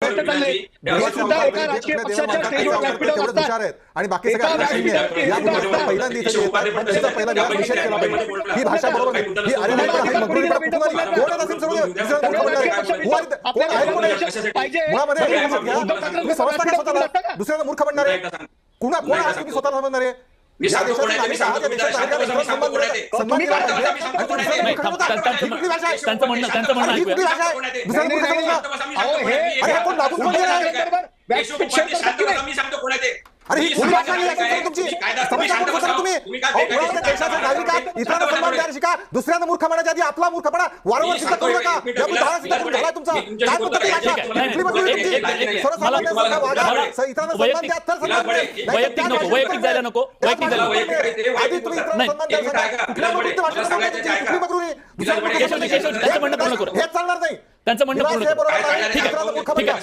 स्पष्ट चाललंय. हे सुद्धा एका राजकीय पक्षाच्या स्टेजवर व्यासपीठावर असतात आणि बाकी सगळ्या पहिल्यांदा इथे येतात, त्यांचा पहिला निषेध केला पाहिजे. ही भाषा बरोबर नाही. ही अरे नाही कोण आहे नसीम तुम्ही समजता का स्वतःला दुसऱ्याला मूर्ख बनणार आहे? कुणा कोण आहात तुम्ही स्वतःला समजणार आहे? या देशाचे नागरिक आहात, या देशाच्या नागरिकांना सन्मान दिला पाहिजे. त्यांचं म्हणणं ही कुठली भाषा आहे? दुसऱ्याला मूर्ख समजणं? अरे कोण लागू कोण अरे ही कुठली भाषा आहे तुमची? समजता कोण स्वतःला तुम्ही? देशाचे नागरिक आहात, इतरांना सन्मान द्यायला शिका. दुसऱ्यांना मूर्ख म्हणायच्या आधी आपला मूर्खपणा वारंवार सिद्ध करू नका. यापुढे धाडा सिद्ध करून झाला तुमचा. काय पद्धती भाषा? कुठली पद्धती तुमची? सर्वसामान्य वागा, इतरांना सन्मान द्या तर सन्मान मिळेल. वैयक्तिक जायला नको. आधी तुम्ही इतरांना सन्मान द्यायला शिका. कुठल्या प्रवृत्ती भाषा कुठली बघून त्यांचं म्हणणं पूर्ण करू. हेच चालणार नाही. त्यांचं म्हणणं पूर्ण करू. बरोबर आहे. ठीक आहे.